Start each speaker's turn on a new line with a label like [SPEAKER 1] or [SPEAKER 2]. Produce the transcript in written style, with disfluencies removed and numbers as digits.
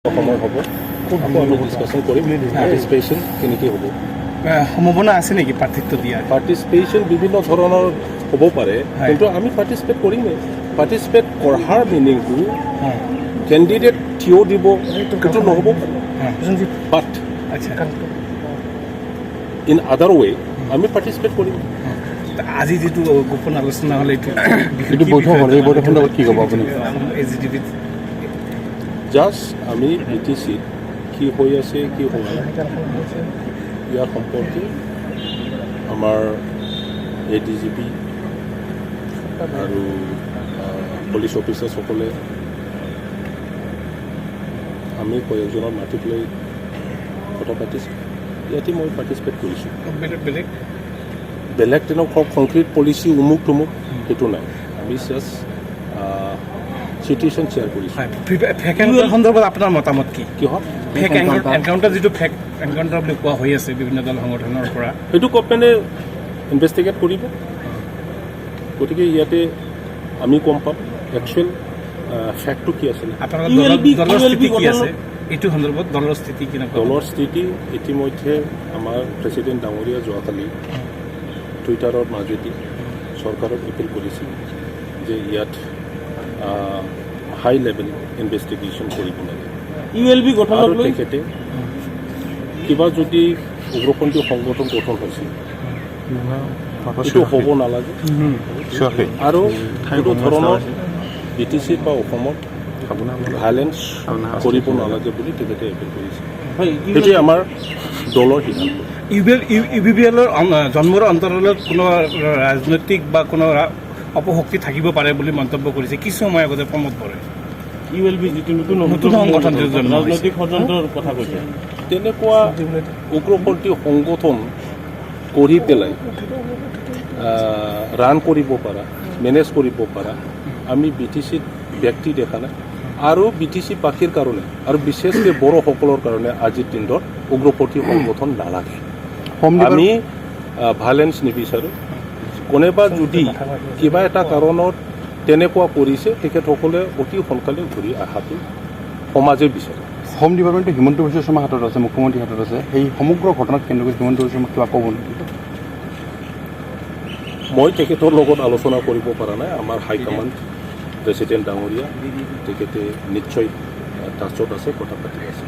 [SPEAKER 1] সময় হ'ব আমি ডিছকাশ্যন কৰিম পাৰ্টিচিপেশ্যন কেনেকৈ হ'ব
[SPEAKER 2] সম্ভাৱনা আছে নেকি পাৰ্থক্য দিয়া
[SPEAKER 1] পাৰ্টিচিপেশ্যন বিভিন্ন ধৰণৰ হ'ব পাৰে কিন্তু আমি পাৰ্টিচিপেট কৰিমেই পাৰ্টিচিপেট কৰাৰ মিনিংটো কেণ্ডিডেট থিয় দিব সেইটো নহ'ব বাট ইন আদাৰ ৱে আমি পাৰ্টিচিপেট কৰিম
[SPEAKER 2] আজি যিটো গোপন আলোচনা হ'লে
[SPEAKER 3] এইটো বৈঠক হ'ল এই বৈঠকৰ লগত কি ক'ব আপুনি
[SPEAKER 1] জাষ্ট আমি বি টি চিত কি হৈ আছে কি হোৱা নাই ইয়াৰ সম্পৰ্কে আমাৰ এ ডি জি পি আৰু পুলিচ অফিচাৰসকলে আমি কয়েকজনৰ মাটিত লৈ কথা পাতিছোঁ ইয়াতে মই পাৰ্টিচিপেট কৰিছোঁ বেলেগ তেনেকুৱা কংক্ৰিট পলিচি উমুক তুমুক সেইটো নাই আমি জাষ্ট চিটুৱেশ্যন শ্বেয়াৰ কৰিছোঁ
[SPEAKER 2] ফেক এনকাউণ্টাৰ সন্দৰ্ভত আপোনাৰ মতামত কি
[SPEAKER 1] কিহত
[SPEAKER 2] ফেক এনকাউণ্টাৰ যিটো ফেক এনকাউণ্টাৰ বুলি কোৱা হৈ আছে বিভিন্ন দল সংগঠনৰ পৰা
[SPEAKER 1] সেইটো গভৰ্ণমেণ্টে ইনভেষ্টিগেট কৰিব গতিকে ইয়াতে আমি গম পাম একচুৱেল ফেক্টটো কি আছিলে
[SPEAKER 2] আপোনালোকৰ দলৰ স্থিতি কি আছে এইটো সন্দৰ্ভত দলৰ স্থিতি কেনেকুৱা
[SPEAKER 1] দলৰ স্থিতি ইতিমধ্যে আমাৰ প্ৰেচিডেণ্ট ডাঙৰীয়া যোৱাকালি টুইটাৰৰ মাজেদি চৰকাৰক এপিল কৰিছিল যে ইয়াত হাই লেভেল ইনভেষ্টিগেশ্যন কৰিব লাগে আৰু তেখেতে কিবা যদি উগ্ৰপন্থী সংগঠন গঠন হৈছিল এইটো হ'ব নালাগে আৰু এইটো ধৰণৰ বি টি চিত বা অসমত ভাইলেঞ্চ কৰিব নালাগে বুলি তেখেতে এপিল কৰিছে সেইটোৱে আমাৰ দলৰ সিদ্ধান্ত
[SPEAKER 2] ইউ বি পি এলৰ জন্মৰ অন্তৰালত কোনো ৰাজনৈতিক বা কোনো অপশক্তি থাকিব পাৰে বুলি মন্তব্য কৰিছে কিছু সময় আগতে প্ৰমোদ বৰে
[SPEAKER 4] ULB যিটো নতুন
[SPEAKER 2] সংগঠন
[SPEAKER 4] ৰাজনৈতিক ষড়যন্ত্ৰৰ কথা কৈছে
[SPEAKER 1] তেনেকুৱা উগ্ৰপন্থী সংগঠন কৰি পেলাই ৰান কৰিব পাৰা মেনেজ কৰিব পাৰা আমি বি টি চিত ব্যক্তি দেখা নাই আৰু বি টি চি বাকীৰ কাৰণে আৰু বিশেষকৈ বড়োসকলৰ কাৰণে আজিৰ দিনত উগ্ৰপন্থী সংগঠন নালাগে আমি ভাইলেঞ্চ নিবিচাৰোঁ কোনোবা যদি কিবা এটা কাৰণত তেনেকুৱা কৰিছে তেখেতসকলে অতি সোনকালে ঘূৰি অহাটো সমাজে বিচাৰে
[SPEAKER 3] হোম ডিপাৰ্টমেণ্টটো হিমন্ত বিশ্ব শৰ্মাৰ হাতত আছে মুখ্যমন্ত্ৰীৰ হাতত আছে সেই সমগ্ৰ ঘটনাত কেন্দ্ৰ হিমন্ত বিশ্ব শৰ্মাক কিবা ক'ব নেকি
[SPEAKER 1] মই তেখেতৰ লগত আলোচনা কৰিব পৰা নাই আমাৰ হাইকমাণ্ড প্ৰেচিডেণ্ট ডাঙৰীয়া তেখেতে নিশ্চয় টাচত আছে কথা পাতি আছে